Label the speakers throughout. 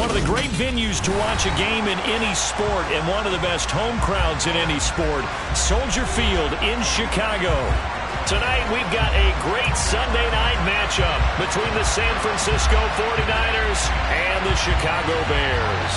Speaker 1: one of the great venues to watch a game in any sport and one of the best home crowds in any sport, Soldier Field in Chicago. Tonight we've got a great Sunday night matchup between the San Francisco 49ers and the Chicago Bears.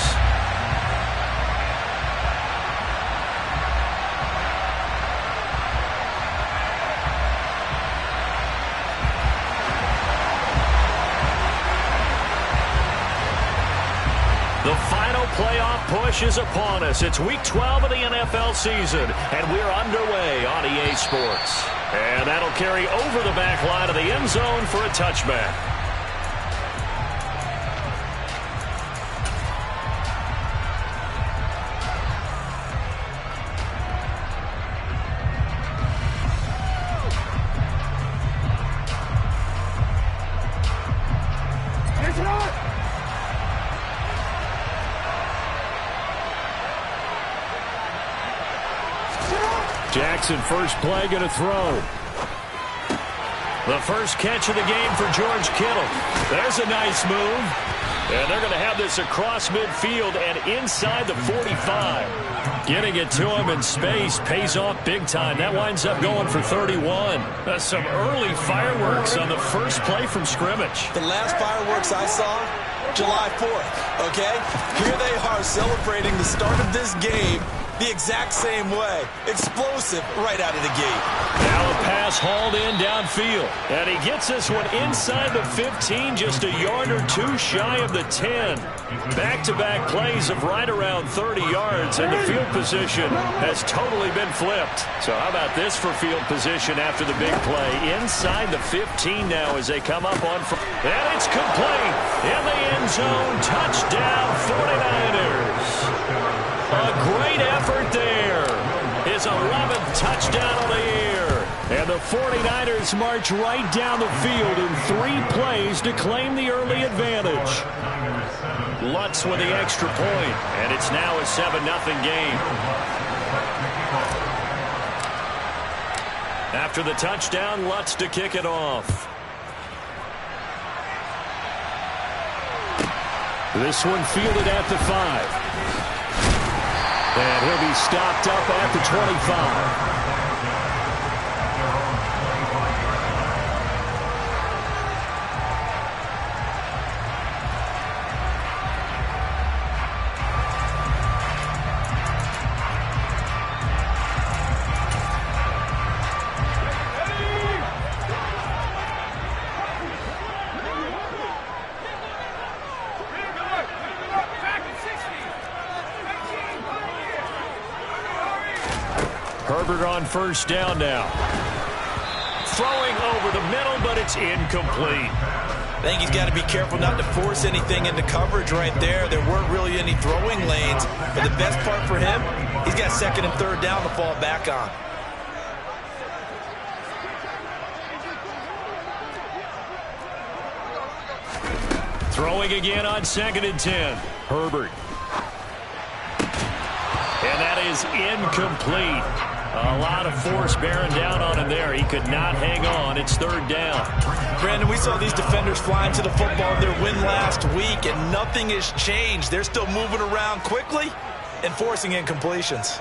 Speaker 1: The final playoff push is upon us. It's Week 12 of the NFL season, and we're underway on EA Sports. And that'll carry over the back line of the end zone for a touchback. Jackson, first play, going to throw. The first catch of the game for George Kittle. There's a nice move. And they're going to have this across midfield and inside the 45. Getting it to him in space pays off big time. That winds up going for 31. That's some early fireworks on the first play from scrimmage.
Speaker 2: The last fireworks I saw, July 4th, okay? Here they are celebrating the start of this game the exact same way. Explosive right out of the gate.
Speaker 1: Now a pass hauled in downfield. And he gets this one inside the 15, just a yard or two shy of the 10. Back-to-back plays of right around 30 yards, and the field position has totally been flipped. So how about this for field position after the big play? Inside the 15 now as they come up on. And it's complete. In the end zone, touchdown 49ers. A great effort there. His 11th touchdown of the year. And the 49ers march right down the field in 3 plays to claim the early advantage. Lutz with the extra point, and it's now a 7-0 game. After the touchdown, Lutz to kick it off. This one fielded at the 5. And he'll be stopped up at the 25. Herbert on first down now. Throwing over the middle, but it's incomplete.
Speaker 2: I think he's got to be careful not to force anything into coverage right there. There weren't really any throwing lanes. But the best part for him, he's got second and third down to fall back on.
Speaker 1: Throwing again on 2nd and 10. Herbert. And that is incomplete. A lot of force bearing down on him there. He could not hang on. It's 3rd down.
Speaker 2: Brandon, we saw these defenders flying to the football in their win last week, and nothing has changed. They're still moving around quickly and forcing incompletions.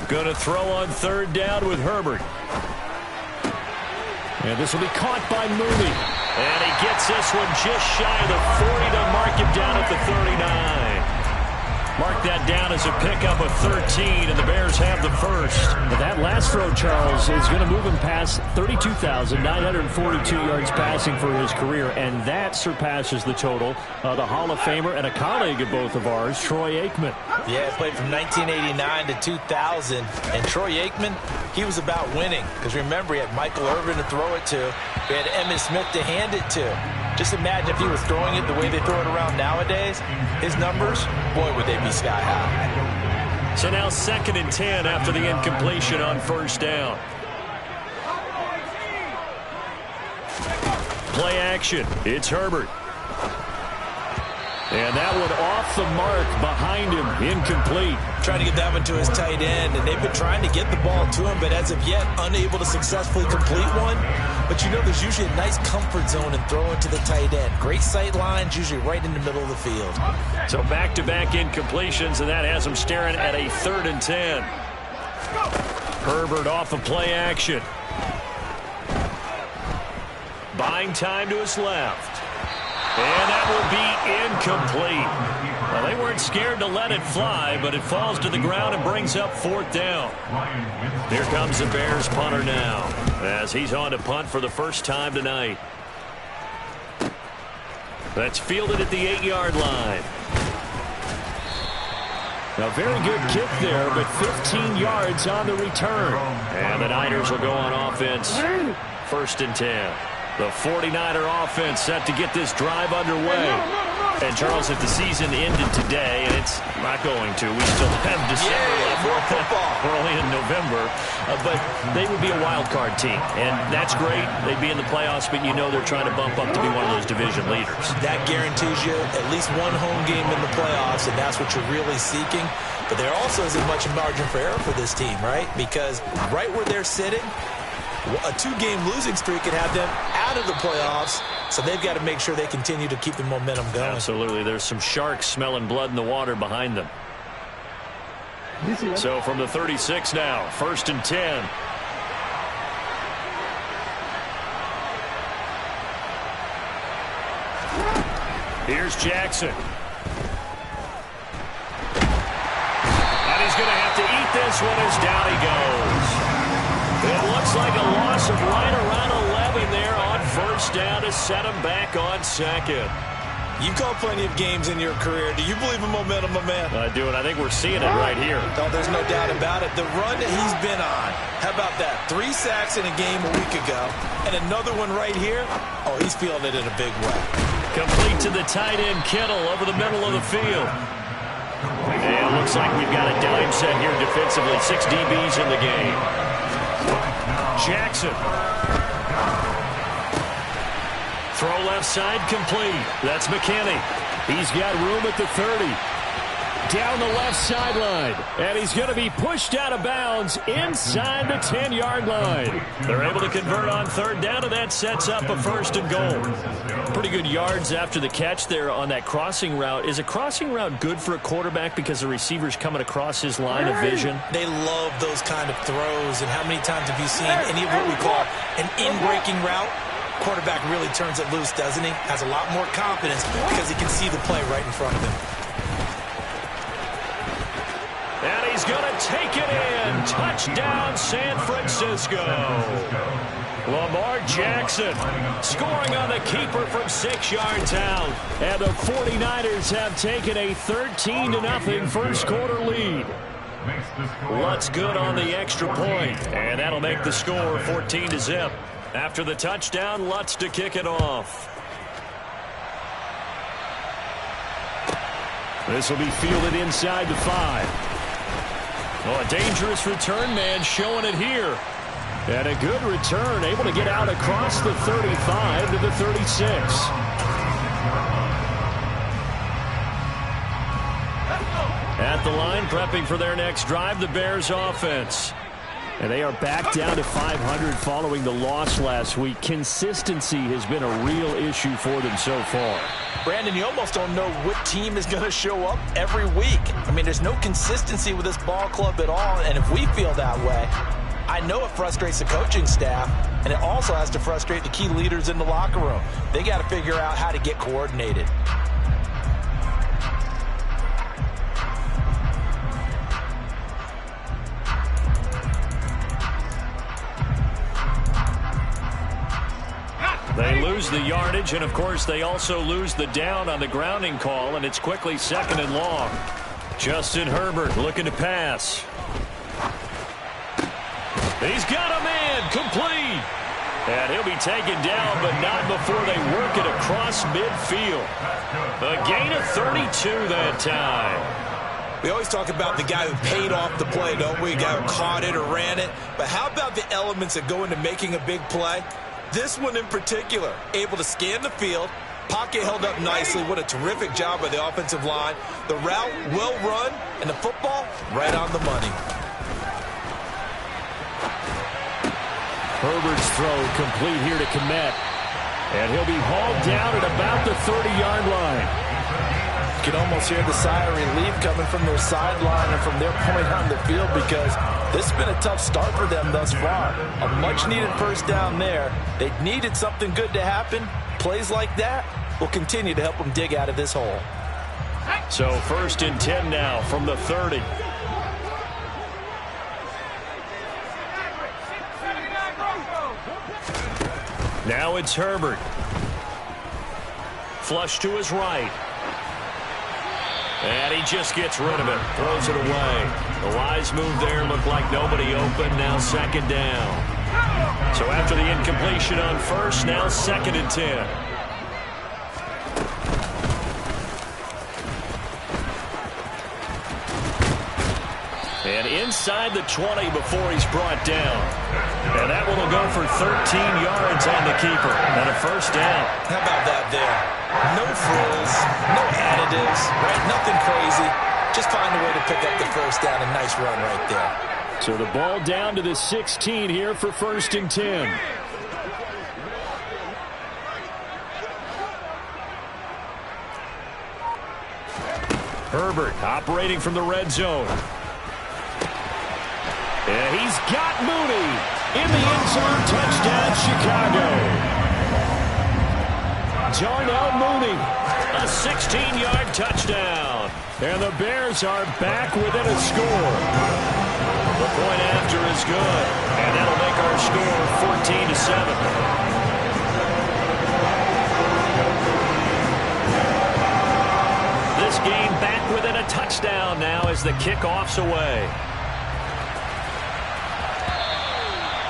Speaker 1: Going to throw on 3rd down with Herbert. And this will be caught by Mooney. And he gets this one just shy of the 40 to mark him down at the 39. Mark that down as a pickup of 13, and the Bears have the first. But that last throw, Charles, is going to move him past 32,942 yards passing for his career, and that surpasses the total of the Hall of Famer and a colleague of both of ours, Troy Aikman.
Speaker 2: Yeah, he played from 1989 to 2000, and Troy Aikman, he was about winning. Because remember, he had Michael Irvin to throw it to. He had Emmitt Smith to hand it to. Just imagine if he was throwing it the way they throw it around nowadays, his numbers, boy, would they be sky high.
Speaker 1: So now 2nd and 10 after the incompletion on 1st down. Play action. It's Herbert. And that one off the mark behind him, incomplete.
Speaker 2: Trying to get that one to his tight end, and they've been trying to get the ball to him, but as of yet, unable to successfully complete one. But you know there's usually a nice comfort zone in throwing to the tight end. Great sight lines, usually right in the middle of the field.
Speaker 1: So back-to-back incompletions, and that has him staring at a 3rd and 10. Herbert off of play action. Buying time to his left. And that will be incomplete. Well, they weren't scared to let it fly, but it falls to the ground and brings up 4th down. Here comes the Bears punter now, as he's on to punt for the first time tonight. That's fielded at the 8-yard line. A very good kick there, but 15 yards on the return. And the Niners will go on offense. 1st and 10. The 49er offense set to get this drive underway. And, Charles, if the season ended today, and it's not going to, we still have December left.
Speaker 2: More football.
Speaker 1: We're only in November. But they would be a wild card team. And that's great. They'd be in the playoffs, but you know they're trying to bump up to be one of those division leaders.
Speaker 2: That guarantees you at least one home game in the playoffs, and that's what you're really seeking. But there also isn't much margin for error for this team, right? Because right where they're sitting, a 2-game losing streak could have them out of the playoffs, so they've got to make sure they continue to keep the momentum going. Absolutely.
Speaker 1: There's some sharks smelling blood in the water behind them. So from the 36 now, 1st and 10. Here's Jackson. And he's going to have to eat this one as down he goes. It looks like a loss of right around 11 there on 1st down to set him back on 2nd.
Speaker 2: You've called plenty of games in your career. Do you believe in momentum, my man?
Speaker 1: I do, and I think we're seeing it right here.
Speaker 2: Oh, there's no doubt about it. The run that he's been on, how about that? 3 sacks in a game a week ago, and another one right here. Oh, he's feeling it in a big way.
Speaker 1: Complete to the tight end, Kittle, over the middle of the field. And it looks like we've got a dime set here defensively. 6 DBs in the game. Jackson. Throw left side complete. That's McKinney. He's got room at the 30. Down the left sideline. And he's going to be pushed out of bounds inside the 10-yard line. They're able to convert on 3rd down, and that sets up a 1st and goal. Pretty good yards after the catch there on that crossing route. Is a crossing route good for a quarterback because the receiver's coming across his line of vision?
Speaker 2: They love those kind of throws. And how many times have you seen any of what we call an in-breaking route? Quarterback really turns it loose, doesn't he? Has a lot more confidence because he can see the play right in front of him.
Speaker 1: And he's going to take it in. Touchdown, San Francisco. Lamar Jackson scoring on the keeper from 6 yards out. And the 49ers have taken a 13-0 first quarter lead. Lutz good on the extra point. And that'll make the score 14-0. After the touchdown, Lutz to kick it off. This will be fielded inside the 5. Oh, a dangerous return man showing it here. And a good return, able to get out across the 35 to the 36. At the line, prepping for their next drive, the Bears offense. And they are back down to 500 following the loss last week. Consistency has been a real issue for them so far.
Speaker 2: Brandon, you almost don't know what team is going to show up every week. I mean, there's no consistency with this ball club at all, and if we feel that way, I know it frustrates the coaching staff, and it also has to frustrate the key leaders in the locker room. They got to figure out how to get coordinated.
Speaker 1: They lose the yardage, and of course they also lose the down on the grounding call, and it's quickly 2nd and long. Justin Herbert looking to pass. He's got a man complete. And he'll be taken down, but not before they work it across midfield. A gain of 32 that time.
Speaker 2: We always talk about the guy who paid off the play, don't we? The guy who caught it or ran it. But how about the elements that go into making a big play? This one in particular, able to scan the field, Pocket held up nicely. What a terrific job by the offensive line. The route well run, and the football right on the money.
Speaker 1: Herbert's throw complete here to Kmet. And he'll be hauled down at about the 30-yard line.
Speaker 2: You can almost hear the sigh of relief coming from their sideline and from their point on the field, because this has been a tough start for them thus far. A much-needed first down there. They needed something good to happen. Plays like that will continue to help them dig out of this hole.
Speaker 1: So 1st and 10 now from the 30. Now it's Herbert. Flush to his right. And he just gets rid of it. Throws it away. The wise move there. Looked like nobody open. Now 2nd down. So after the incompletion on 1st, now 2nd and 10. And inside the 20 before he's brought down. And that one will go for 13 yards on the keeper. And a 1st down.
Speaker 2: How about that there? No frills, no additives, right? Nothing crazy. Just find a way to pick up the 1st down. A nice run right there.
Speaker 1: So the ball down to the 16 here for 1st and 10. Herbert operating from the red zone. And he's got Mooney in the end zone. Touchdown, Chicago. Darnell Mooney, a 16-yard touchdown. And the Bears are back within a score. The point after is good. And that'll make our score 14-7. This game back within a touchdown now as the kickoff's away.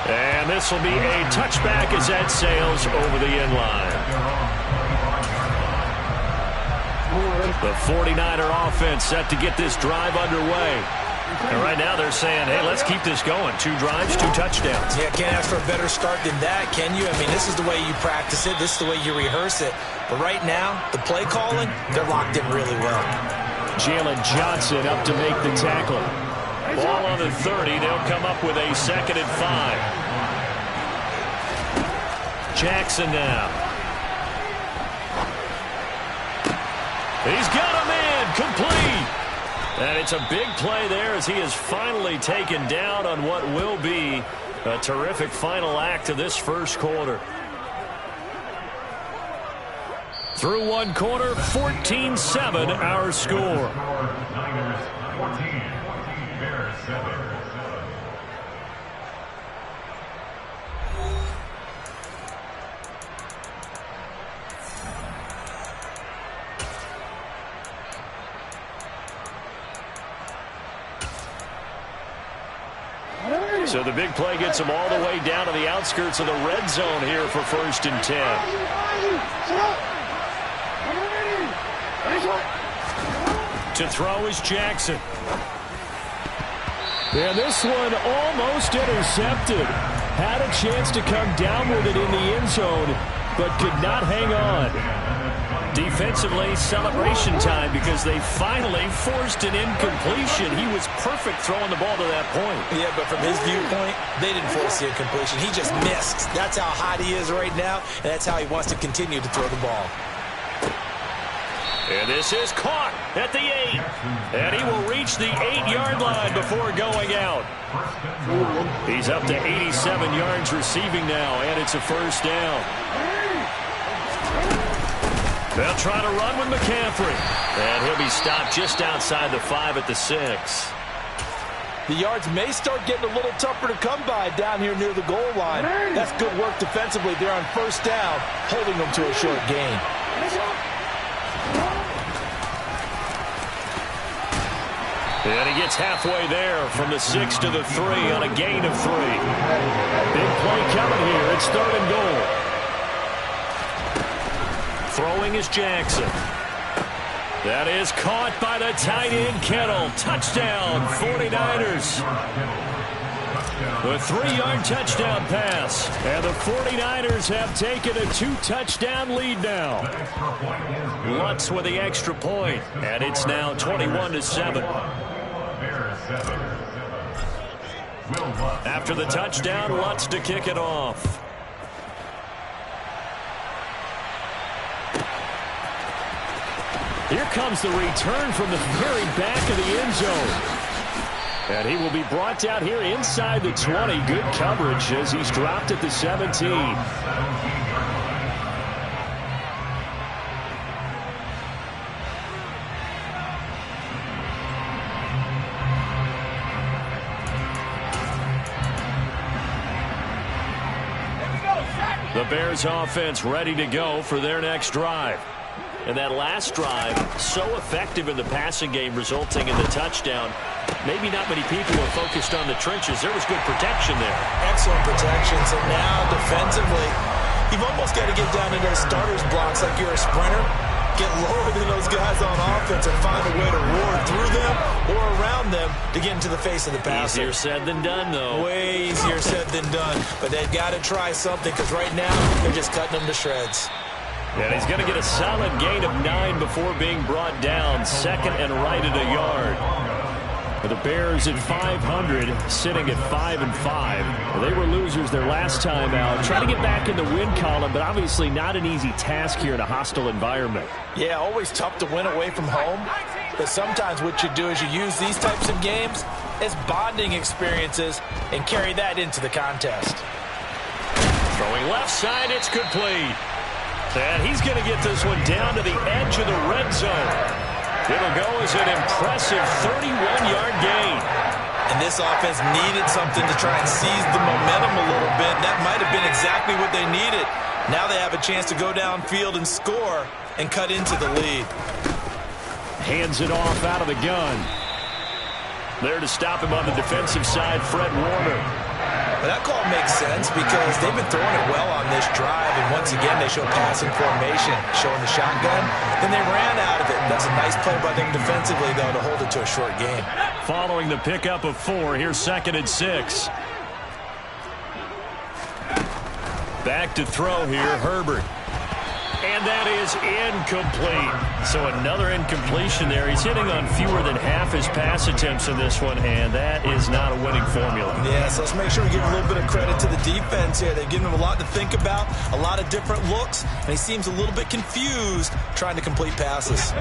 Speaker 1: And this will be a touchback as that sails over the end line. The 49er offense set to get this drive underway. And right now they're saying, hey, let's keep this going. 2 drives, 2 touchdowns.
Speaker 2: Yeah, can't ask for a better start than that, can you? I mean, this is the way you practice it. This is the way you rehearse it. But right now, the play calling, they're locked in really well.
Speaker 1: Jalen Johnson up to make the tackle. Ball on the 30. They'll come up with a 2nd and 5. Jackson now. He's got a man complete. And it's a big play there as he is finally taken down on what will be a terrific final act of this first quarter. Through one quarter, 14-7 our score. Niners 14, Bears 7. So the big play gets him all the way down to the outskirts of the red zone here for 1st and 10. To throw is Jackson. And this one almost intercepted. Had a chance to come down with it in the end zone, but could not hang on. Defensively, celebration time because they finally forced an incompletion. He was perfect throwing the ball to that point.
Speaker 2: Yeah, but from his viewpoint, they didn't force the incompletion. He just missed. That's how hot he is right now, and that's how he wants to continue to throw the ball.
Speaker 1: And this is caught at the 8. And he will reach the 8-yard line before going out. He's up to 87 yards receiving now, and it's a 1st down. They'll try to run with McCaffrey. And he'll be stopped just outside the 5 at the 6.
Speaker 2: The yards may start getting a little tougher to come by down here near the goal line. That's good work defensively there on 1st down, holding them to a short gain.
Speaker 1: And he gets halfway there from the 6 to the 3 on a gain of 3. Big play coming here. It's 3rd and goal. Throwing is Jackson. That is caught by the tight end, Kittle. Touchdown, 49ers. The 3-yard touchdown pass. And the 49ers have taken a 2-touchdown lead now. Lutz with the extra point. And it's now 21-7. After the touchdown, Lutz to kick it off. Here comes the return from the very back of the end zone. And he will be brought down here inside the 20. Good coverage as he's dropped at the 17. The Bears offense ready to go for their next drive. And that last drive, so effective in the passing game, resulting in the touchdown. Maybe not many people were focused on the trenches. There was good protection there.
Speaker 2: Excellent protection. So now, defensively, you've almost got to get down to those starters blocks like you're a sprinter. Get lower than those guys on offense and find a way to roar through them or around them to get into the face of the passer.
Speaker 1: Easier said than done, though.
Speaker 2: Way easier said than done. But they've got to try something because right now, they're just cutting them to shreds.
Speaker 1: And he's going to get a solid gain of 9 before being brought down. Second and right at a yard. The Bears at 500, sitting at 5-5. They were losers their last time out. Trying to get back in the win column, but obviously not an easy task here in a hostile environment.
Speaker 2: Yeah, always tough to win away from home. But sometimes what you do is you use these types of games as bonding experiences and carry that into the contest.
Speaker 1: Throwing left side, it's complete. And he's going to get this one down to the edge of the red zone. It'll go as an impressive 31-yard gain.
Speaker 2: And this offense needed something to try and seize the momentum a little bit. That might have been exactly what they needed. Now they have a chance to go downfield and score and cut into the lead.
Speaker 1: Hands it off out of the gun. There to stop him on the defensive side, Fred Warner.
Speaker 2: But that call makes sense because they've been throwing it well on this drive, and once again they show passing formation, showing the shotgun. Then they ran out of it. That's a nice play by them defensively, though, to hold it to a short game.
Speaker 1: Following the pickup of 4, here's 2nd and 6. Back to throw here, Herbert. And that is incomplete. So another incompletion there. He's hitting on fewer than half his pass attempts in this one, and that is not a winning formula.
Speaker 2: Yeah, so let's make sure we give a little bit of credit to the defense here. They've given him a lot to think about, a lot of different looks, and he seems a little bit confused trying to complete passes.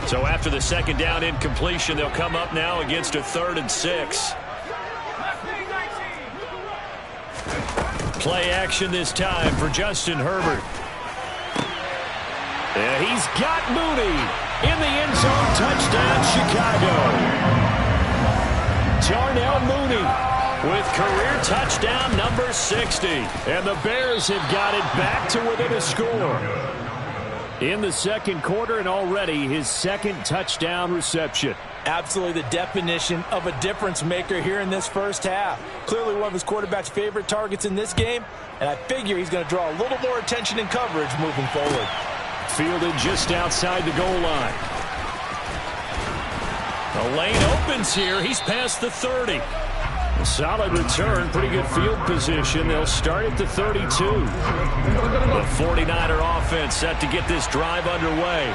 Speaker 1: So after the second down incompletion, they'll come up now against a 3rd and 6. Play action this time for Justin Herbert. And he's got Mooney in the end zone. Touchdown, Chicago. Darnell Mooney with career touchdown number 60. And the Bears have got it back to within a score. In the second quarter, and already his 2nd touchdown reception.
Speaker 2: Absolutely the definition of a difference maker here in this first half. Clearly one of his quarterback's favorite targets in this game, and I figure he's going to draw a little more attention and coverage moving forward.
Speaker 1: Fielded just outside the goal line. The lane opens here. He's past the 30. A solid return, pretty good field position. They'll start at the 32. The 49er offense set to get this drive underway.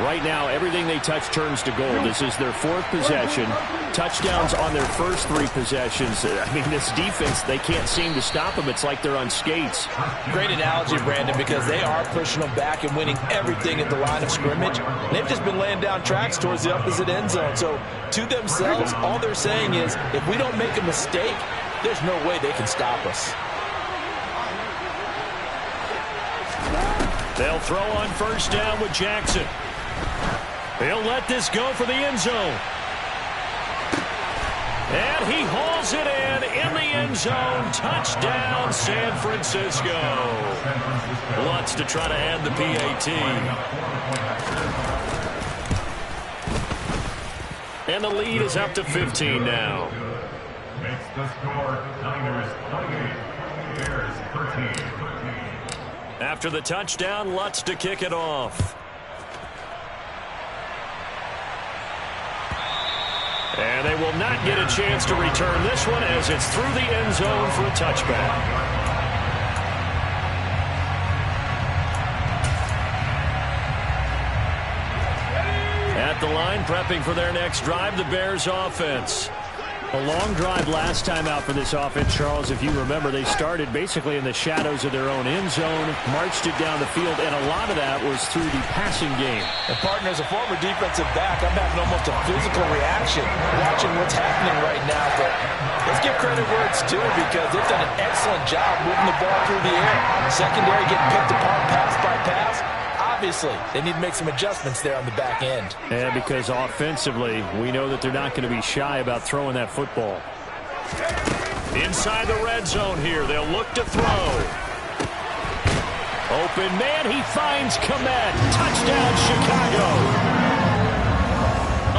Speaker 1: Right now, everything they touch turns to gold. This is their 4th possession. Touchdowns on their first 3 possessions. I mean, this defense, they can't seem to stop them. It's like they're on skates.
Speaker 2: Great analogy, Brandon, because they are pushing them back and winning everything at the line of scrimmage. They've just been laying down tracks towards the opposite end zone. So, to themselves, all they're saying is, if we don't make a mistake, there's no way they can stop us.
Speaker 1: They'll throw on first down with Jackson. He'll let this go for the end zone. And he hauls it in the end zone. Touchdown, San Francisco. Lutz to try to add the PAT. And the lead is up to 15 now.
Speaker 3: Makes the score Niners 28, Bears 13.
Speaker 1: After the touchdown, Lutz to kick it off. And they will not get a chance to return this one as it's through the end zone for a touchback. At the line, prepping for their next drive, the Bears offense. A long drive last time out for this offense, Charles. If you remember, they started basically in the shadows of their own end zone, marched it down the field, and a lot of that was through the passing game.
Speaker 2: And, partner, as a former defensive back, I'm having almost a physical reaction watching what's happening right now. But let's give credit where it's due because they've done an excellent job moving the ball through the air. Secondary getting picked apart pass by pass. Obviously, they need to make some adjustments there on the back end.
Speaker 1: And because offensively, we know that they're not going to be shy about throwing that football. Inside the red zone here, they'll look to throw. Open man, he finds Kmet. Touchdown, Chicago.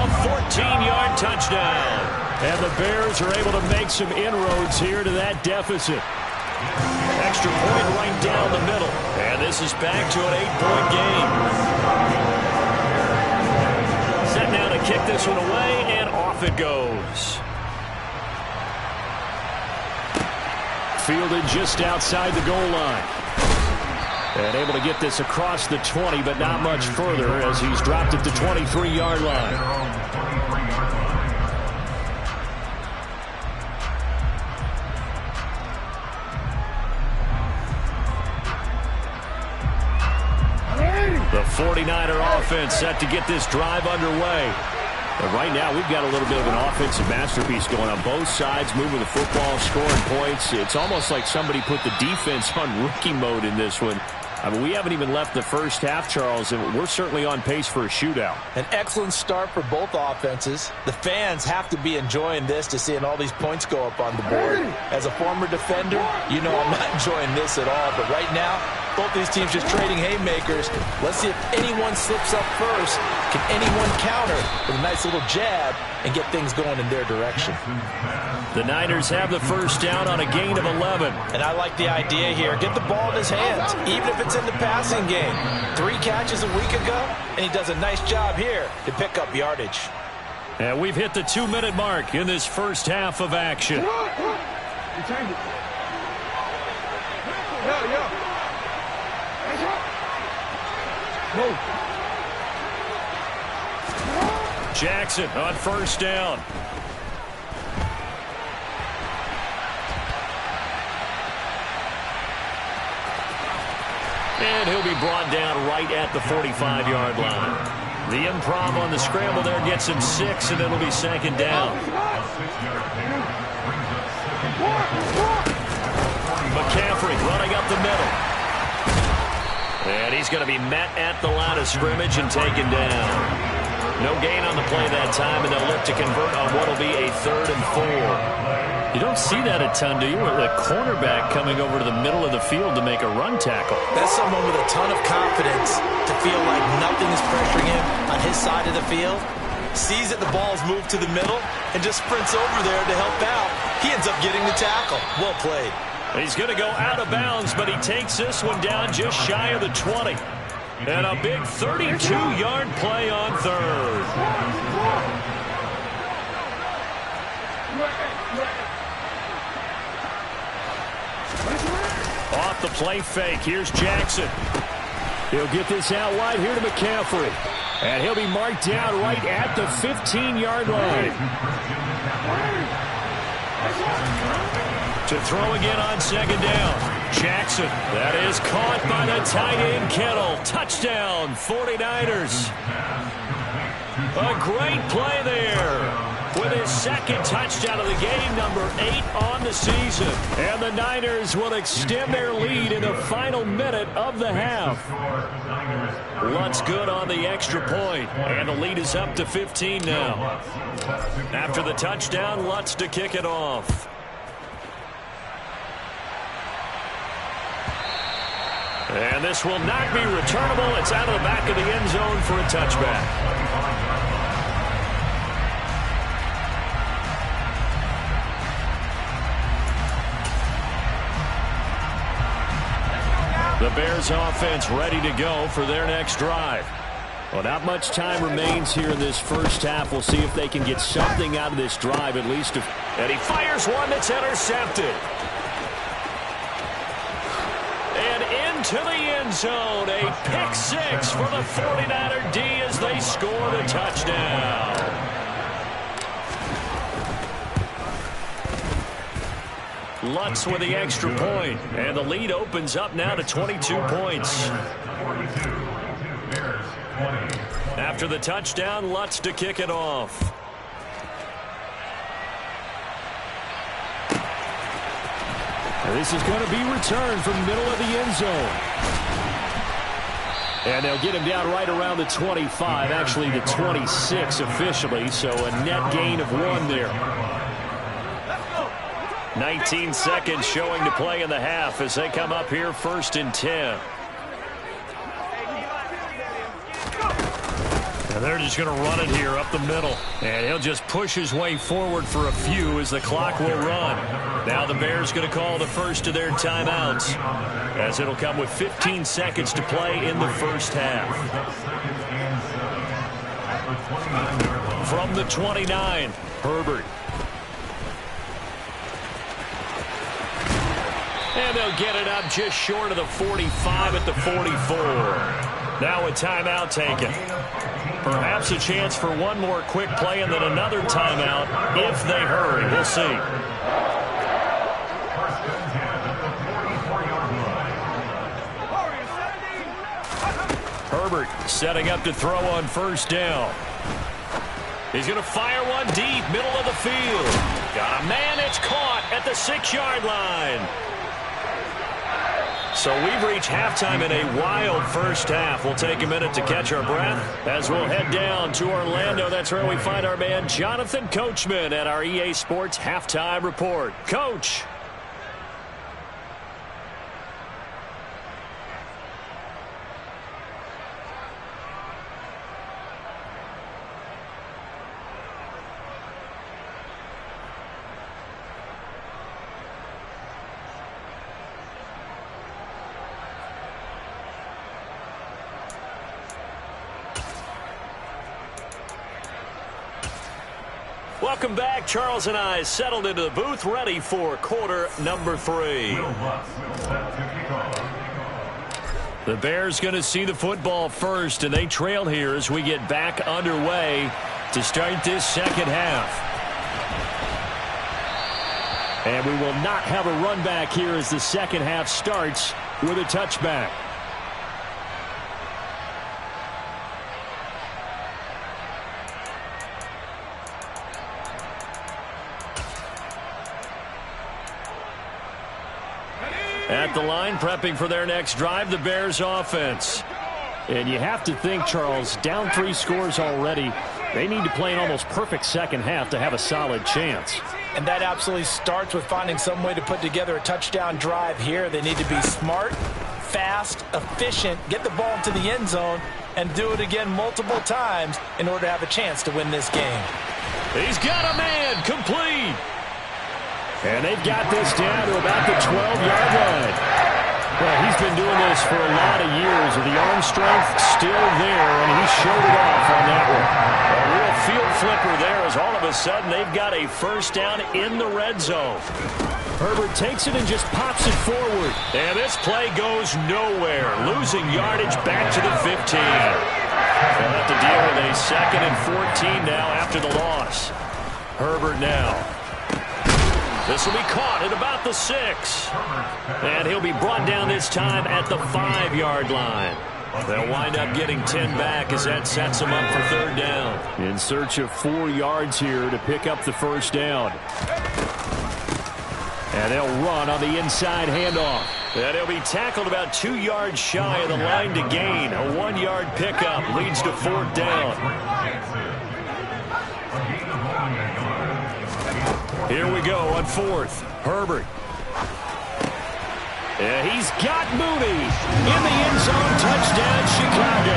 Speaker 1: A 14-yard touchdown. And the Bears are able to make some inroads here to that deficit. Extra point right down the middle. And this is back to an 8-point game. Set now to kick this one away, and off it goes. Fielded just outside the goal line. And able to get this across the 20, but not much further as he's dropped at the 23-yard line. The 49er offense set to get this drive underway. But right now, we've got a little bit of an offensive masterpiece going on both sides, moving the football, scoring points. It's almost like somebody put the defense on rookie mode in this one. I mean, we haven't even left the first half, Charles, and we're certainly on pace for a shootout.
Speaker 2: An excellent start for both offenses. The fans have to be enjoying this to seeing all these points go up on the board. As a former defender, you know I'm not enjoying this at all. But right now, both these teams just trading haymakers. Let's see if anyone slips up first. Can anyone counter with a nice little jab and get things going in their direction?
Speaker 1: The Niners have the first down on a gain of 11.
Speaker 2: And I like the idea here. Get the ball in his hands, even if it's in the passing game. 3 catches a week ago, and he does a nice job here to pick up yardage.
Speaker 1: And we've hit the 2-minute mark in this first half of action. Jackson on first down. And he'll be brought down right at the 45-yard line. The improv on the scramble there gets him 6, and it'll be second down. McCaffrey running up the middle. And he's going to be met at the line of scrimmage and taken down. No gain on the play that time, and they'll look to convert on what will be a 3rd and 4. You don't see that a ton, do you? With a cornerback coming over to the middle of the field to make a run tackle.
Speaker 2: That's someone with a ton of confidence to feel like nothing is pressuring him on his side of the field. Sees that the ball's moved to the middle and just sprints over there to help out. He ends up getting the tackle. Well played.
Speaker 1: He's going to go out of bounds, but he takes this one down just shy of the 20. And a big 32-yard play on 3rd. Off the play fake. Here's Jackson. He'll get this out wide here to McCaffrey. And he'll be marked down right at the 15-yard line. To throw again on second down. Jackson, that is caught by the tight end Kittle. Touchdown, 49ers. A great play there with his second touchdown of the game, number 8 on the season. And the Niners will extend their lead in the final minute of the half. Lutz good on the extra point, and the lead is up to 15 now. After the touchdown, Lutz to kick it off. And this will not be returnable. It's out of the back of the end zone for a touchback. The Bears offense ready to go for their next drive. Well, not much time remains here in this first half. We'll see if they can get something out of this drive, at least. And he fires one that's intercepted. And into the end zone. A pick six for the 49er D as they score the touchdown. Lutz with the extra point. And the lead opens up now to 22 points. After the touchdown, Lutz to kick it off. This is going to be returned from the middle of the end zone. And they'll get him down right around the 25, actually the 26 officially, so a net gain of 1 there. 19 seconds showing to play in the half as they come up here 1st and 10. And they're just going to run it here up the middle. And he'll just push his way forward for a few as the clock will run. Now the Bears going to call the first of their timeouts as it'll come with 15 seconds to play in the first half. From the 29, Herbert. And they'll get it up just short of the 45 at the 44. Now a timeout taken. Perhaps a chance for one more quick play and then another timeout if they hurry. We'll see. Herbert setting up to throw on 1st down. He's going to fire one deep, middle of the field. Got a man, it's caught at the 6-yard line. So we've reached halftime in a wild first half. We'll take a minute to catch our breath as we'll head down to Orlando. That's where we find our man Jonathan Coachman at our EA Sports Halftime Report. Coach. Welcome back. Charles and I settled into the booth, ready for quarter number 3. The Bears going to see the football first, and they trail here as we get back underway to start this second half. And we will not have a run back here as the second half starts with a touchback. At the line, prepping for their next drive, the Bears offense. And you have to think, Charles, down 3 scores already. They need to play an almost perfect second half to have a solid chance.
Speaker 2: And that absolutely starts with finding some way to put together a touchdown drive here. They need to be smart, fast, efficient, get the ball into the end zone, and do it again multiple times in order to have a chance to win this game.
Speaker 1: He's got a man, complete. And they've got this down to about the 12-yard line. Well, he's been doing this for a lot of years, with the arm strength still there, and he showed it off on that one. A real field flipper there as all of a sudden they've got a first down in the red zone. Herbert takes it and just pops it forward. And this play goes nowhere, losing yardage back to the 15. They'll have to deal with a 2nd and 14 now after the loss. Herbert now. This will be caught at about the 6. And he'll be brought down this time at the 5-yard line. They'll wind up getting 10 back as that sets them up for 3rd down. In search of 4 yards here to pick up the first down. And they'll run on the inside handoff. And he'll be tackled about 2 yards shy of the line to gain. A 1-yard pickup leads to 4th down. Here we go on 4th. Herbert. Yeah, he's got Mooney in the end zone. Touchdown, Chicago.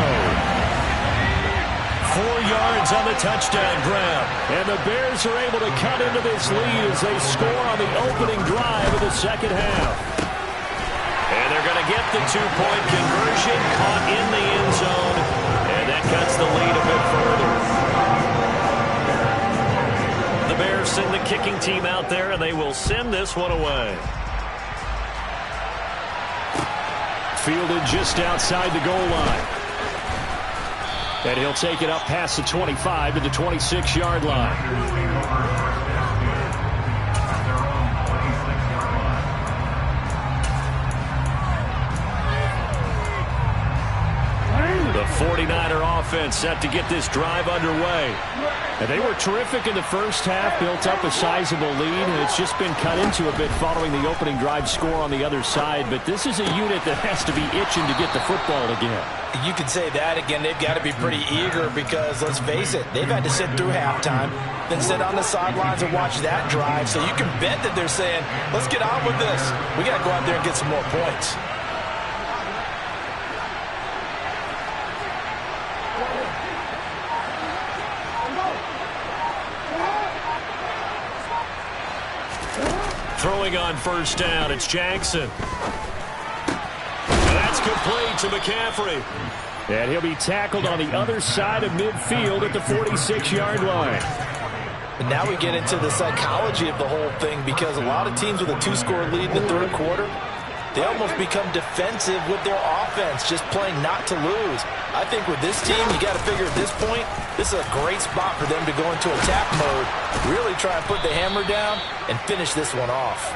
Speaker 1: 4 yards on the touchdown grab. And the Bears are able to cut into this lead as they score on the opening drive of the second half. And they're going to get the 2-point conversion, caught in the end zone. And that cuts team out there, and they will send this one away. Fielded just outside the goal line. And he'll take it up past the 25 to the 26-yard line. The 49er offense set to get this drive underway. And they were terrific in the first half, built up a sizable lead, and it's just been cut into a bit following the opening drive score on the other side. But this is a unit that has to be itching to get the football again.
Speaker 2: You can say that again. They've got to be pretty eager because, let's face it, they've had to sit through halftime, then sit on the sidelines and watch that drive. So you can bet that they're saying, let's get on with this. We got to go out there and get some more points.
Speaker 1: Throwing on first down, it's Jackson. That's complete to McCaffrey. And he'll be tackled on the other side of midfield at the 46-yard line.
Speaker 2: And now we get into the psychology of the whole thing, because a lot of teams with a two-score lead in the third quarter, they almost become defensive with their offense, just playing not to lose. I think with this team, you got to figure at this point, this is a great spot for them to go into attack mode, really try and put the hammer down and finish this one off.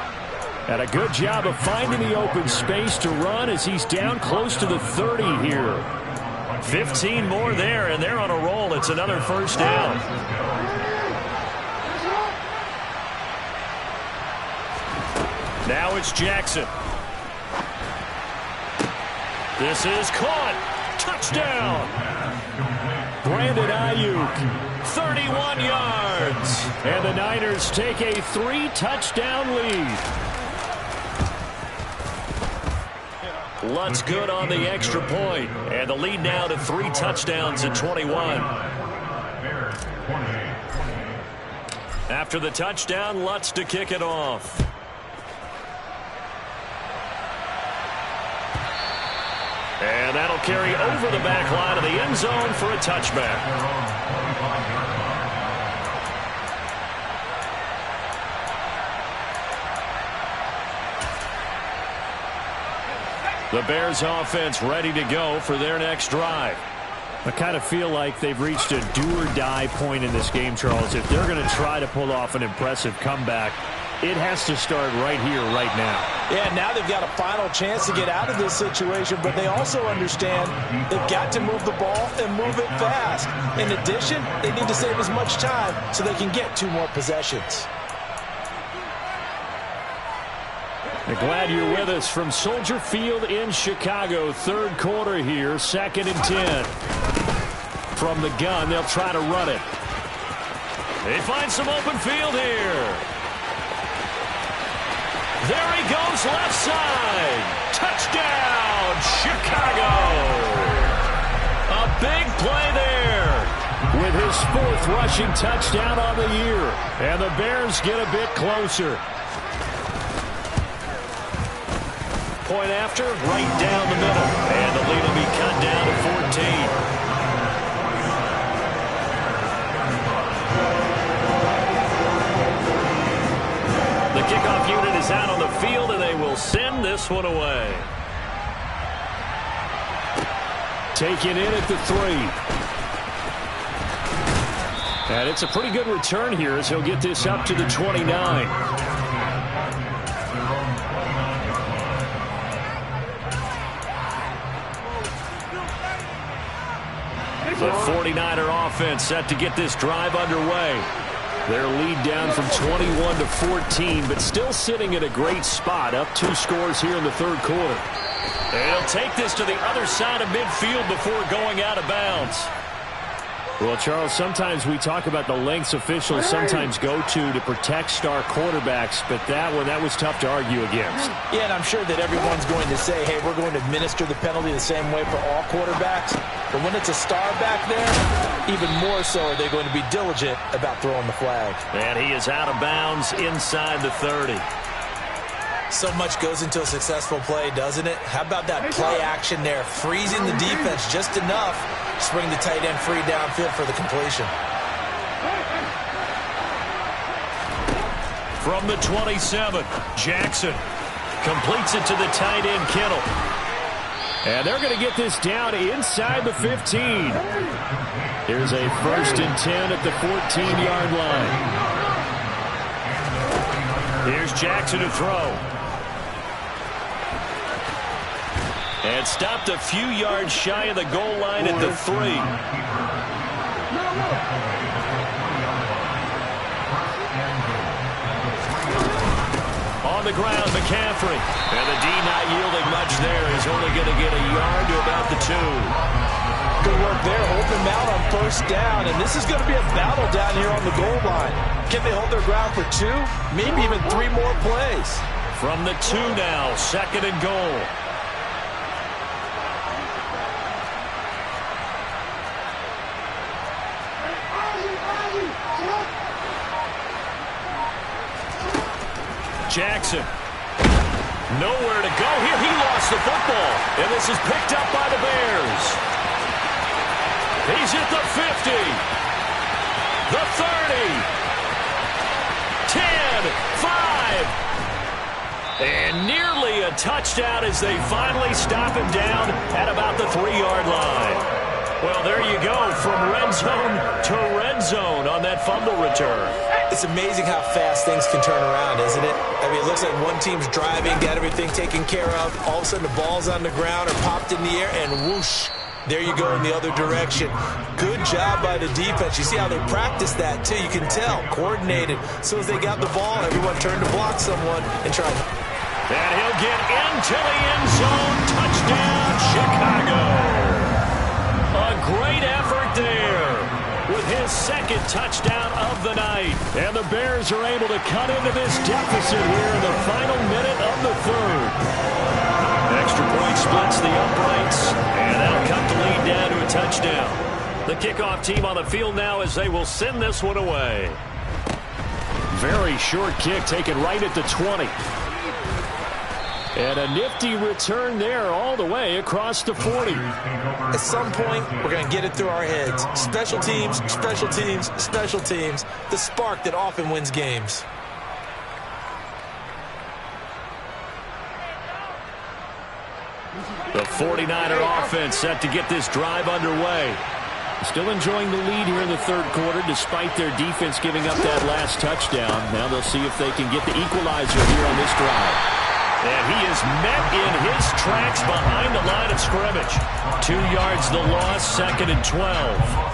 Speaker 1: And a good job of finding the open space to run as he's down close to the 30 here. 15 more there, and they're on a roll. It's another first down. Now it's Jackson. This is caught. Touchdown. Brandon Ayuk, 31 yards. And the Niners take a 3-touchdown lead. Lutz good on the extra point. And the lead now to 3 touchdowns at 21. After the touchdown, Lutz to kick it off. And that'll carry over the back line of the end zone for a touchback. The Bears offense ready to go for their next drive. I kind of feel like they've reached a do-or-die point in this game, Charles. If they're going to try to pull off an impressive comeback, it has to start right here, right now.
Speaker 2: Yeah, now they've got a final chance to get out of this situation, but they also understand they've got to move the ball and move it fast. In addition, they need to save as much time so they can get 2 more possessions.
Speaker 1: Glad you're with us from Soldier Field in Chicago. Third quarter here, 2nd and 10. From the gun, they'll try to run it. They find some open field here. There he goes, left side. Touchdown, Chicago. A big play there with his 4th rushing touchdown on the year. And the Bears get a bit closer. Point after, right down the middle. And the lead will be cut down to 14. The kickoff unit is out on the field, and they will send this one away. Taken in at the 3. And it's a pretty good return here as he'll get this up to the 29. The 49er offense set to get this drive underway. Their lead down from 21 to 14, but still sitting at a great spot, up 2 scores here in the third quarter. They'll take this to the other side of midfield before going out of bounds. Well, Charles, sometimes we talk about the lengths officials sometimes go to protect star quarterbacks, but that was tough to argue against.
Speaker 2: Yeah, and I'm sure that everyone's going to say, hey, we're going to administer the penalty the same way for all quarterbacks. But when it's a star back there, even more so are they going to be diligent about throwing the flag.
Speaker 1: And he is out of bounds inside the 30.
Speaker 2: So much goes into a successful play, doesn't it? How about that play action there, freezing the defense just enough to bring the tight end free downfield for the completion.
Speaker 1: From the 27, Jackson completes it to the tight end, Kittle. And they're going to get this down inside the 15. Here's a 1st and 10 at the 14-yard line. Here's Jackson to throw. And stopped a few yards shy of the goal line at the 3. On the ground, McCaffrey. And the D not yielding much there. He's only going to get a yard to about the 2.
Speaker 2: Good work there. Hold them out on 1st down. And this is going to be a battle down here on the goal line. Can they hold their ground for 2? Maybe even 3 more plays.
Speaker 1: From the 2 now, 2nd and goal. Jackson. Nowhere to go here. He lost the football. And this is picked up by the Bears. He's at the 50. The 30. 10. 5. And nearly a touchdown as they finally stop him down at about the 3-yard line. Well, there you go. From red zone to red zone on that fumble return.
Speaker 2: It's amazing how fast things can turn around, isn't it? I mean, it looks like one team's driving, got everything taken care of. All of a sudden, the ball's on the ground or popped in the air, and whoosh, there you go in the other direction. Good job by the defense. You see how they practice that, too. You can tell. Coordinated. As soon as they got the ball, everyone turned to block someone and tried.
Speaker 1: And he'll get into the end zone. Touchdown, Chicago. A great effort there with his 2nd touchdown of the night. And the Bears are able to cut into this deficit here in the final minute of the 3rd. Extra point splits the uprights, and that'll cut the lead down to a touchdown. The kickoff team on the field now as they will send this one away. Very short kick taken right at the 20. And a nifty return there all the way across the 40.
Speaker 2: At some point, we're going to get it through our heads. Special teams, special teams, special teams. The spark that often wins games.
Speaker 1: The 49er offense set to get this drive underway. Still enjoying the lead here in the 3rd quarter despite their defense giving up that last touchdown. Now they'll see if they can get the equalizer here on this drive. And he is met in his tracks behind the line of scrimmage. 2 yards the loss, 2nd and 12.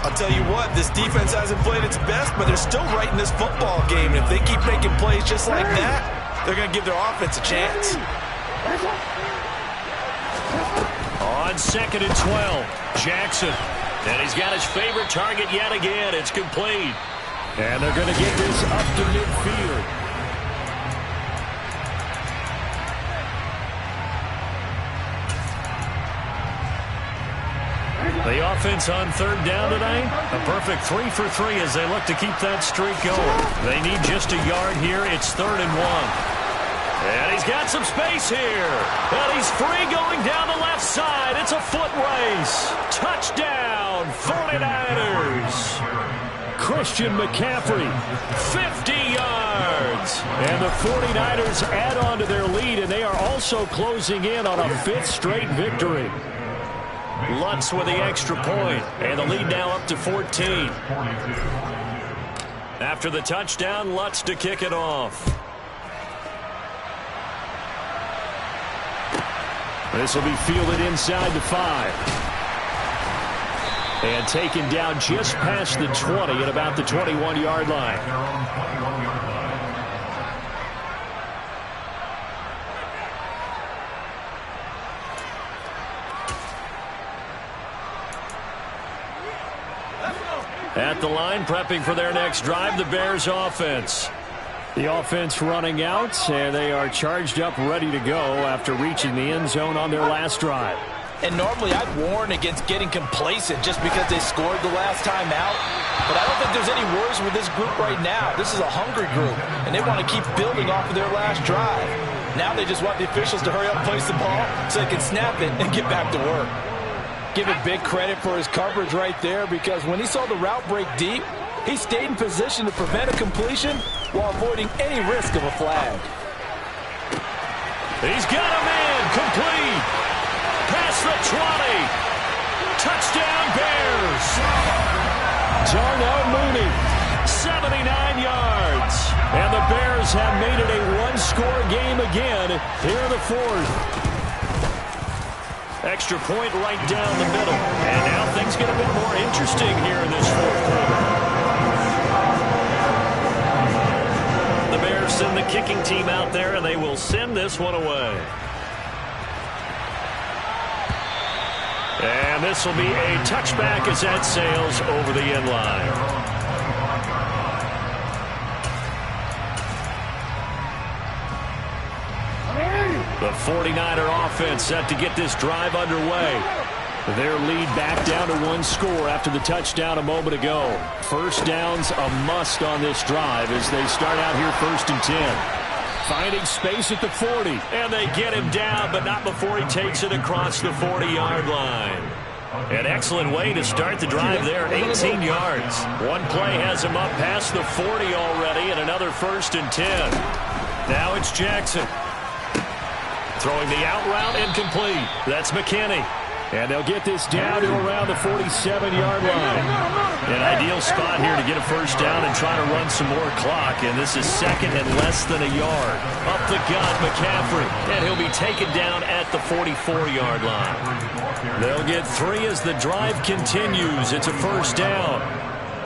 Speaker 2: I'll tell you what, this defense hasn't played its best, but they're still right in this football game. And if they keep making plays just like that, they're going to give their offense a chance.
Speaker 1: On 2nd and 12, Jackson. And he's got his favorite target yet again. It's complete. And they're going to get this up to midfield. The offense on 3rd down tonight, a perfect 3 for 3 as they look to keep that streak going. They need just a yard here. It's 3rd and 1. And he's got some space here. And he's free going down the left side. It's a foot race. Touchdown, 49ers. Christian McCaffrey, 50 yards. And the 49ers add on to their lead, and they are also closing in on a 5th straight victory. Lutz with the extra point, and the lead now up to 14. After the touchdown, Lutz to kick it off. This will be fielded inside the 5. And taken down just past the 20 at about the 21-yard line. At the line, prepping for their next drive, the Bears offense. The offense running out, and they are charged up, ready to go after reaching the end zone on their last drive.
Speaker 2: And normally I'd warn against getting complacent just because they scored the last time out. But I don't think there's any worries with this group right now. This is a hungry group, and they want to keep building off of their last drive. Now they just want the officials to hurry up and place the ball so they can snap it and get back to work. Give it big credit for his coverage right there, because when he saw the route break deep, He stayed in position to prevent a completion while avoiding any risk of a flag.
Speaker 1: He's got him in. Complete. Past the 20. Touchdown Bears. Darnell Mooney, 79 yards. And the Bears have made it a one-score game again here in the fourth. Extra point right down the middle. And now things get a bit more interesting here in this fourth quarter. The Bears send the kicking team out there, and they will send this one away. And this will be a touchback as that sails over the end line. The 49er offense set to get this drive underway. Their lead back down to one score after the touchdown a moment ago. First down's a must on this drive as they start out here 1st and 10. Finding space at the 40. And they get him down, but not before he takes it across the 40-yard line. An excellent way to start the drive there, 18 yards. One play has him up past the 40 already, and another 1st and 10. Now it's Jackson. Throwing the out route incomplete. That's McKinney. And they'll get this down to around the 47-yard line. An ideal spot here to get a first down and try to run some more clock. And this is 2nd and less than a yard. Up the gut, McCaffrey. And he'll be taken down at the 44-yard line. They'll get 3 as the drive continues. It's a first down.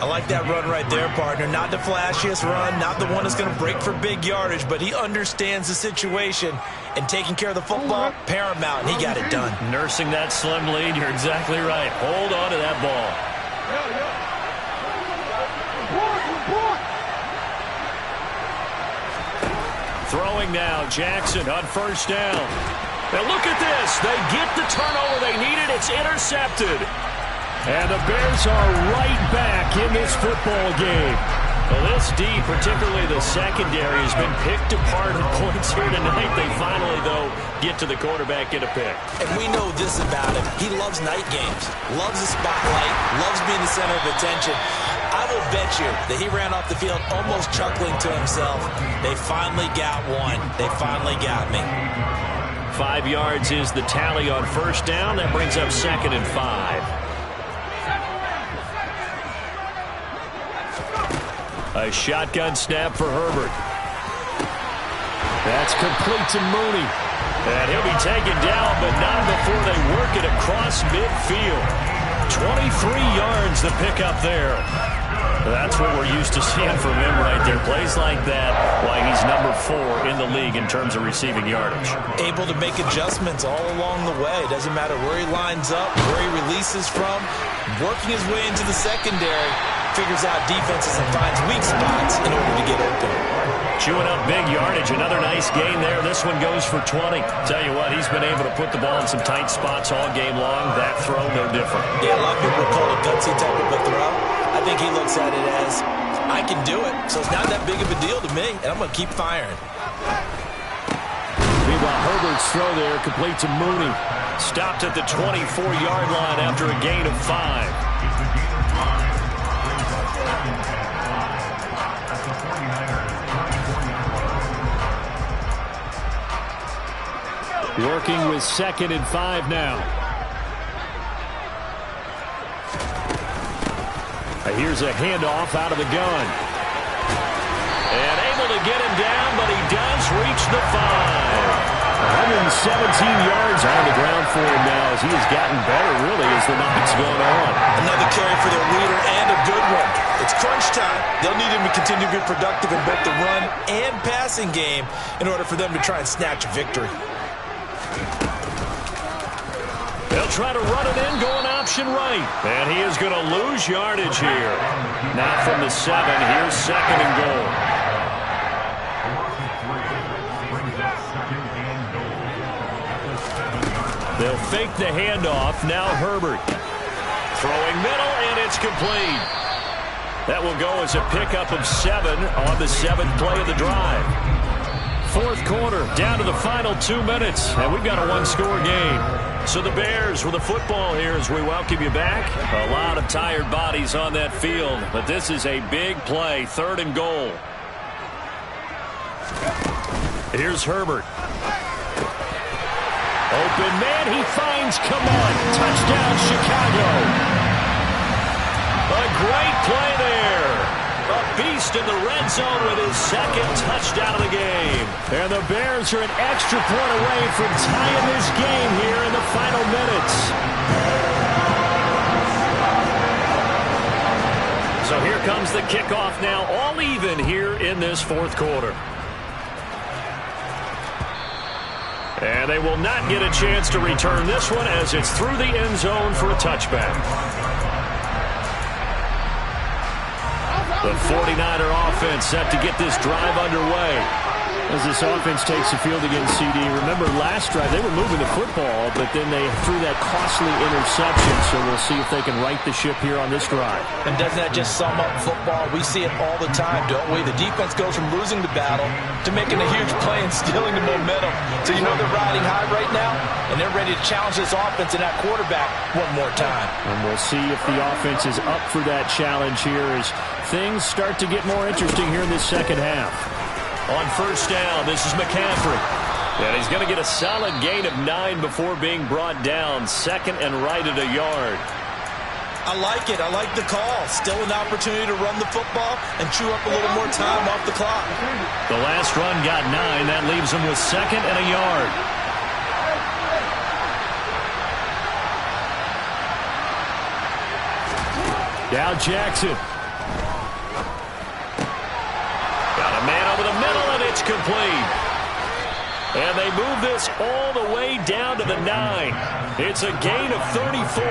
Speaker 2: I like that run right there, partner. Not the flashiest run, not the one that's going to break for big yardage, but he understands the situation, and taking care of the football, paramount, and he got it done.
Speaker 1: Nursing that slim lead, you're exactly right. Hold on to that ball. Throwing now, Jackson on first down. Now look at this. They get the turnover they needed. It's intercepted. And the Bears are right back in this football game. Well, this D, particularly the secondary, has been picked apart at points here tonight. They finally, though, get to the quarterback, get a pick.
Speaker 2: And we know this about him. He loves night games, loves the spotlight, loves being the center of attention. I will bet you that he ran off the field almost chuckling to himself. They finally got one. They finally got me.
Speaker 1: 5 yards is the tally on first down. That brings up 2nd and 5. A shotgun snap for Herbert. That's complete to Mooney. And he'll be taken down, but not before they work it across midfield. 23 yards the pick up there. That's what we're used to seeing from him right there. Plays like that, why he's number 4 in the league in terms of receiving yardage.
Speaker 2: Able to make adjustments all along the way. Doesn't matter where he lines up, where he releases from. Working his way into the secondary, figures out defenses and finds weak spots in order to get open.
Speaker 1: Chewing up big yardage. Another nice gain there. This one goes for 20. Tell you what, he's been able to put the ball in some tight spots all game long. That throw, no different.
Speaker 2: Yeah, a lot of people call it a gutsy type of a throw. I think he looks at it as, I can do it, so it's not that big of a deal to me, and I'm going to keep firing.
Speaker 1: Meanwhile, Herbert's throw there, complete to Mooney. Stopped at the 24-yard line after a gain of 5. Working with 2nd and 5 now. Here's a handoff out of the gun. And able to get him down, but he does reach the 5. 117 yards on the ground for him now as he has gotten better, really, as the night's gone on.
Speaker 2: Another carry for their leader and a good one. It's crunch time. They'll need him to continue to be productive in both the run and passing game in order for them to try and snatch a victory.
Speaker 1: They'll try to run it in, going option right. And he is going to lose yardage here. Not from the 7. Here's 2nd and goal. They'll fake the handoff. Now Herbert. Throwing middle, and it's complete. That will go as a pickup of 7 on the 7th play of the drive. Fourth quarter, down to the final 2 minutes, and we've got a one-score game. So the Bears with the football here as we welcome you back. A lot of tired bodies on that field, but this is a big play, 3rd and goal. Here's Herbert. Open man, he finds Kmet. Touchdown, Chicago. A great play there. A beast in the red zone with his 2nd touchdown of the game. And the Bears are an extra point away from tying this game here in the final minutes. So here comes the kickoff now, all even here in this 4th quarter. And they will not get a chance to return this one as it's through the end zone for a touchback. The 49er offense set to get this drive underway. As this offense takes the field against CD, remember last drive they were moving the football, but then they threw that costly interception, so we'll see if they can right the ship here on this drive.
Speaker 2: And doesn't that just sum up football? We see it all the time, don't we? The defense goes from losing the battle to making a huge play and stealing the momentum. So you know they're riding high right now, and they're ready to challenge this offense and that quarterback one more time.
Speaker 1: And we'll see if the offense is up for that challenge here as things start to get more interesting here in this second half. On 1st down, this is McCaffrey. And he's going to get a solid gain of 9 before being brought down. 2nd and right at a yard.
Speaker 2: I like it. I like the call. Still an opportunity to run the football and chew up a little more time off the clock.
Speaker 1: The last run got 9. That leaves him with 2nd and a yard. Now Jackson. Got a man over the middle, and it's complete. And they move this all the way down to the 9. It's a gain of 34.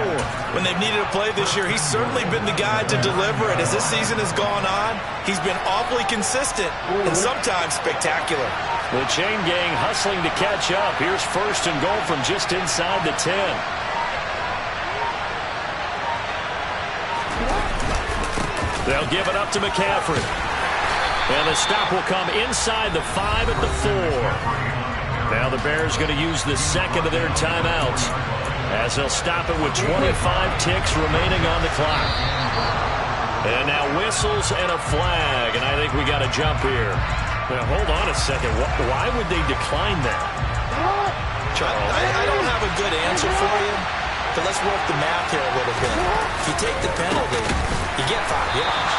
Speaker 2: When they've needed a play this year, he's certainly been the guy to deliver it. As this season has gone on, he's been awfully consistent and sometimes spectacular.
Speaker 1: The chain gang hustling to catch up. Here's 1st and goal from just inside the 10. They'll give it up to McCaffrey. And the stop will come inside the 5 at the 4. Now the Bears going to use the 2nd of their timeouts as they'll stop it with 25 ticks remaining on the clock. And now whistles and a flag, and I think we got to jump here. Now hold on a second. Why would they decline that?
Speaker 2: Charles, I don't have a good answer for you, but let's work the math here a little bit. If you take the penalty, you get 5 yards.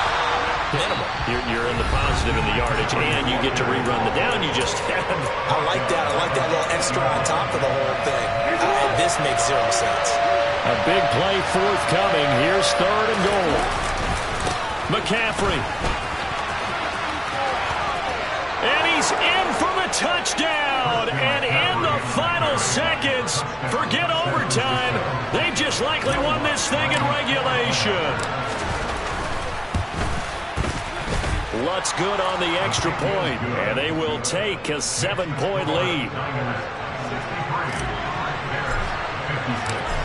Speaker 2: Minimal.
Speaker 1: You're in the positive in the yardage, and you get to rerun the down you just had.
Speaker 2: I like that. I like that little extra on top of the whole thing. And this makes 0 sense.
Speaker 1: A big play forthcoming. Here's 3rd and goal. McCaffrey. And he's in for the touchdown. And in the final seconds, forget overtime. They just likely won this thing in regulation. Lutz good on the extra point, and they will take a 7-point lead.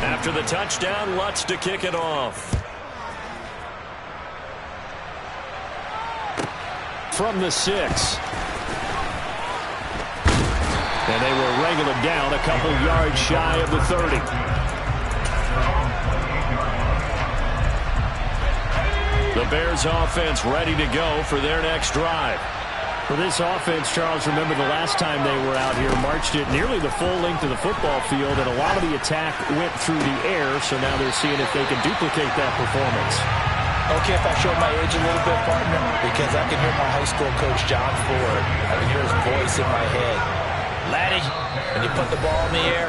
Speaker 1: After the touchdown, Lutz to kick it off. From the 6. And they will wrangle it down a couple yards shy of the 30. The Bears offense ready to go for their next drive. For this offense, Charles, remember the last time they were out here, marched it nearly the full length of the football field, and a lot of the attack went through the air, so now they're seeing if they can duplicate that performance.
Speaker 2: Okay, if I show my age a little bit, partner, because I can hear my high school coach, John Ford. I can hear his voice in my head. Laddie, when you put the ball in the air,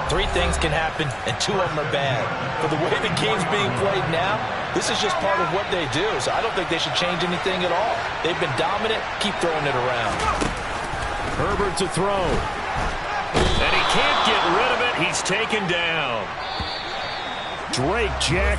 Speaker 2: 3 things can happen, and 2 of them are bad. For the way the game's being played now, this is just part of what they do, so I don't think they should change anything at all. They've been dominant. Keep throwing it around.
Speaker 1: Herbert to throw. And he can't get rid of it. He's taken down. Drake Jackson.